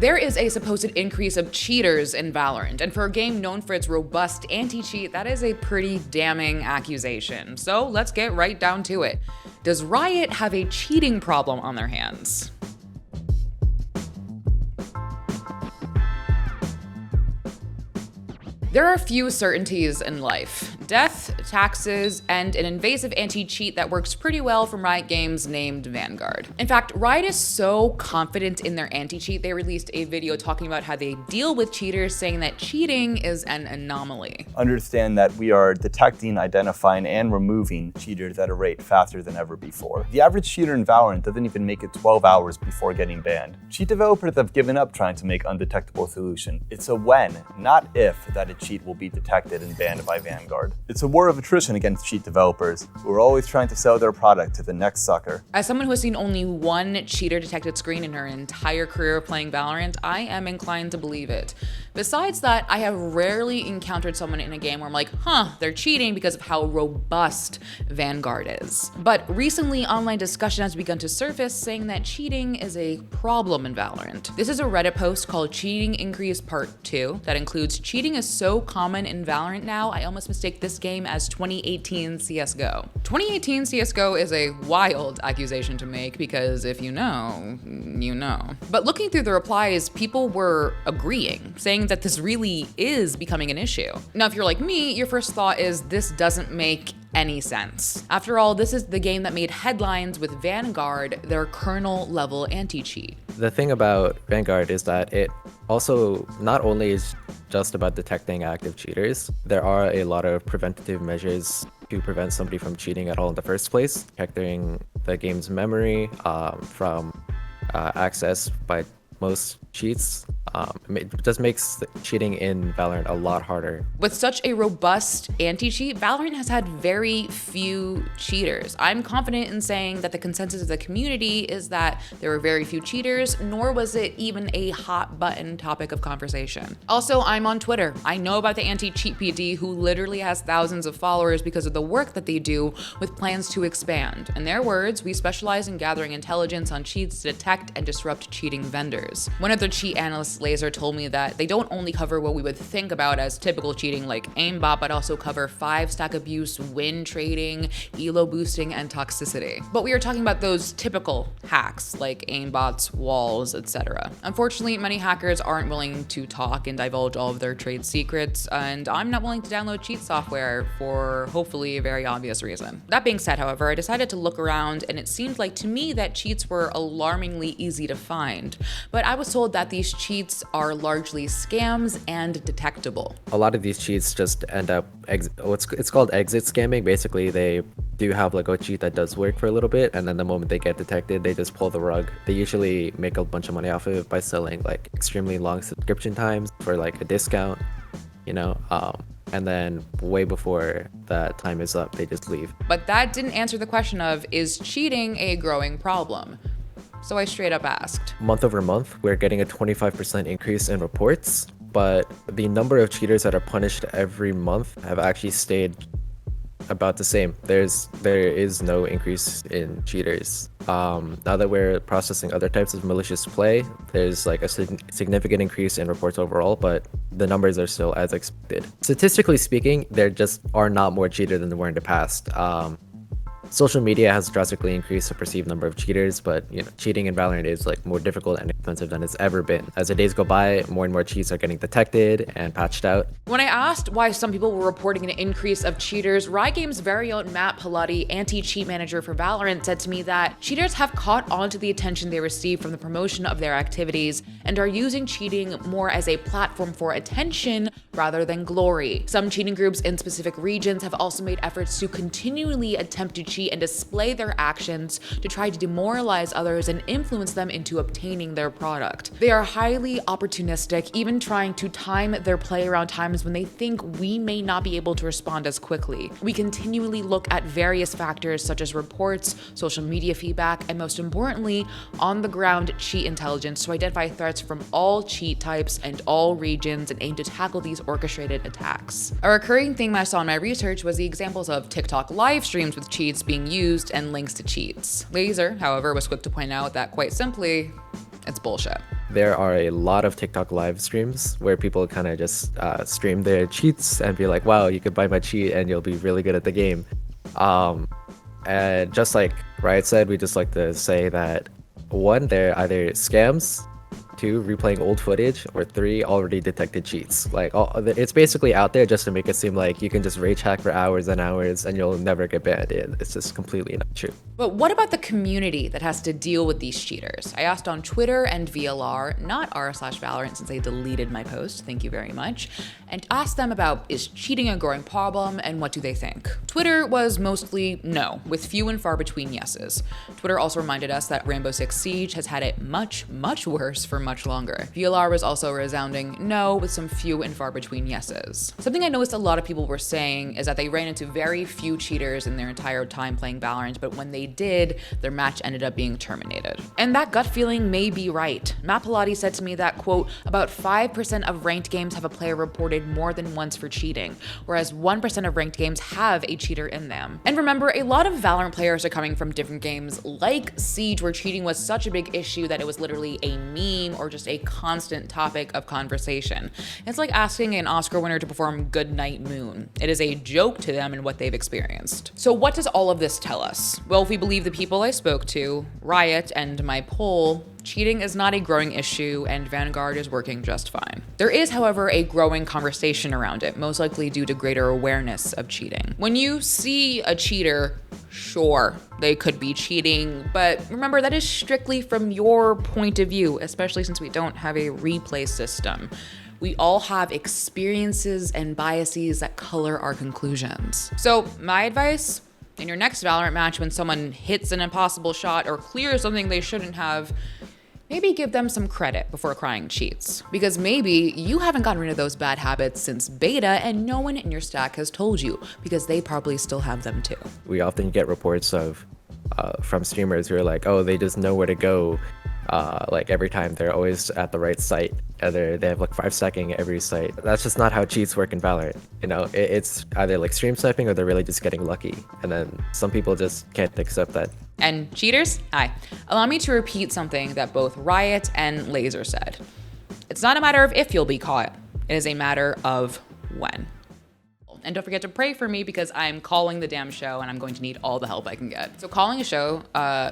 There is a supposed increase of cheaters in Valorant, and for a game known for its robust anti-cheat, that is a pretty damning accusation. So let's get right down to it. Does Riot have a cheating problem on their hands? There are few certainties in life. Death, taxes, and an invasive anti-cheat that works pretty well from Riot Games named Vanguard. In fact, Riot is so confident in their anti-cheat, they released a video talking about how they deal with cheaters, saying that cheating is an anomaly. Understand that we are detecting, identifying, and removing cheaters at a rate faster than ever before. The average cheater in Valorant doesn't even make it 12 hours before getting banned. Cheat developers have given up trying to make undetectable solution. It's a when, not if, that a cheat will be detected and banned by Vanguard. It's a war of attrition against cheat developers, who are always trying to sell their product to the next sucker. As someone who has seen only one cheater detected screen in her entire career of playing Valorant, I am inclined to believe it. Besides that, I have rarely encountered someone in a game where I'm like, they're cheating because of how robust Vanguard is. But recently, online discussion has begun to surface saying that cheating is a problem in Valorant. This is a Reddit post called Cheating Increase Part 2 that includes cheating is so common in Valorant now, I almost mistake this game as 2018 CSGO. 2018 CSGO is a wild accusation to make because if you know, you know. But looking through the replies, people were agreeing, saying that this really is becoming an issue. Now, if you're like me, your first thought is this doesn't make any sense. After all, this is the game that made headlines with Vanguard, their kernel level anti-cheat. The thing about Vanguard is that it also not only is just about detecting active cheaters, there are a lot of preventative measures to prevent somebody from cheating at all in the first place, protecting the game's memory from access by most cheats. It just makes cheating in Valorant a lot harder. With such a robust anti-cheat, Valorant has had very few cheaters. I'm confident in saying that the consensus of the community is that there were very few cheaters, nor was it even a hot button topic of conversation. Also, I'm on Twitter. I know about the AntiCheat PD, who literally has thousands of followers because of the work that they do with plans to expand. In their words, we specialize in gathering intelligence on cheats to detect and disrupt cheating vendors. One of their cheat analysts, Laser, told me that they don't only cover what we would think about as typical cheating like aimbot, but also cover 5-stack abuse, win trading, elo boosting, and toxicity. But we are talking about those typical hacks like aimbots, walls, etc. Unfortunately, many hackers aren't willing to talk and divulge all of their trade secrets, and I'm not willing to download cheat software for hopefully a very obvious reason. That being said, however, I decided to look around, and it seemed like to me that cheats were alarmingly easy to find. But I was told that these cheats are largely scams and detectable. A lot of these cheats just end up, it's called exit scamming. Basically, they do have like a cheat that does work for a little bit, and then the moment they get detected, they just pull the rug. They usually make a bunch of money off of it by selling like extremely long subscription times for like a discount, and then way before that time is up, they just leave. But that didn't answer the question of, is cheating a growing problem? So I straight up asked. Month over month, we're getting a 25% increase in reports, but the number of cheaters that are punished every month have actually stayed about the same. There is no increase in cheaters. Now that we're processing other types of malicious play, there's like a significant increase in reports overall, but the numbers are still as expected. Statistically speaking, there just are not more cheaters than there were in the past. Social media has drastically increased the perceived number of cheaters, but cheating in Valorant is like more difficult and expensive than it's ever been. As the days go by, more and more cheats are getting detected and patched out. When I asked why some people were reporting an increase of cheaters, Riot Games' very own Matt Pilati, anti-cheat manager for Valorant, said to me that cheaters have caught on to the attention they receive from the promotion of their activities and are using cheating more as a platform for attention rather than glory. Some cheating groups in specific regions have also made efforts to continually attempt to cheat and display their actions to try to demoralize others and influence them into obtaining their product. They are highly opportunistic, even trying to time their play around times when they think we may not be able to respond as quickly. We continually look at various factors such as reports, social media feedback, and most importantly, on-the-ground cheat intelligence to identify threats from all cheat types and all regions and aim to tackle these orchestrated attacks. A recurring theme I saw in my research was the examples of TikTok live streams with cheats being used and links to cheats. Laser, however, was quick to point out that quite simply, it's bullshit. there are a lot of TikTok live streams where people kind of just stream their cheats and be like, wow, you could buy my cheat and you'll be really good at the game. And just like Riot said, we just like to say that 1, they're either scams, 2, replaying old footage, or 3, already detected cheats. Like, it's basically out there just to make it seem like you can just rage hack for hours and hours and you'll never get banned. It's just completely not true. But what about the community that has to deal with these cheaters? I asked on Twitter and VLR, not r/Valorant since they deleted my post, thank you very much, and asked them about, is cheating a growing problem and what do they think? Twitter was mostly no, with few and far between yeses. Twitter also reminded us that Rainbow Six Siege has had it much, much worse for much longer. VLR was also a resounding no, with some few and far between yeses. Something I noticed a lot of people were saying is that they ran into very few cheaters in their entire time playing Valorant, but when they did, their match ended up being terminated. And that gut feeling may be right. Matt Pilati said to me that, quote, about 5% of ranked games have a player reported more than once for cheating, whereas 1% of ranked games have a cheater in them. And remember, a lot of Valorant players are coming from different games like Siege, where cheating was such a big issue that it was literally a meme or just a constant topic of conversation. It's like asking an Oscar winner to perform Goodnight Moon. It is a joke to them and what they've experienced. So what does all of this tell us? Well, if we believe the people I spoke to, Riot, and my poll, cheating is not a growing issue and Vanguard is working just fine. There is, however, a growing conversation around it, most likely due to greater awareness of cheating. When you see a cheater, sure, they could be cheating, but remember that is strictly from your point of view, especially since we don't have a replay system. We all have experiences and biases that color our conclusions. So my advice, in your next Valorant match, when someone hits an impossible shot or clears something they shouldn't have, maybe give them some credit before crying cheats. Because maybe you haven't gotten rid of those bad habits since beta and no one in your stack has told you, because they probably still have them too. We often get reports of from streamers who are like, oh, they just know where to go. Like every time they're always at the right site. They have like 5-second every site. That's just not how cheats work in Valorant. You know, it's either like stream sniping or they're really just getting lucky. And then some people just can't accept that. And cheaters, hi. Allow me to repeat something that both Riot and Laser said. It's not a matter of if you'll be caught. It is a matter of when. And don't forget to pray for me because I'm calling the damn show and I'm going to need all the help I can get. So calling a show,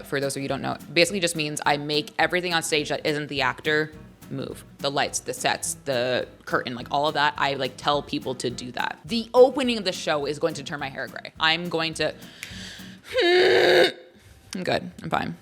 for those of you who don't know, basically just means I make everything on stage that isn't the actor move. The lights, the sets, the curtain, like all of that, I like tell people to do that. The opening of the show is going to turn my hair gray. I'm going to... I'm good, I'm fine.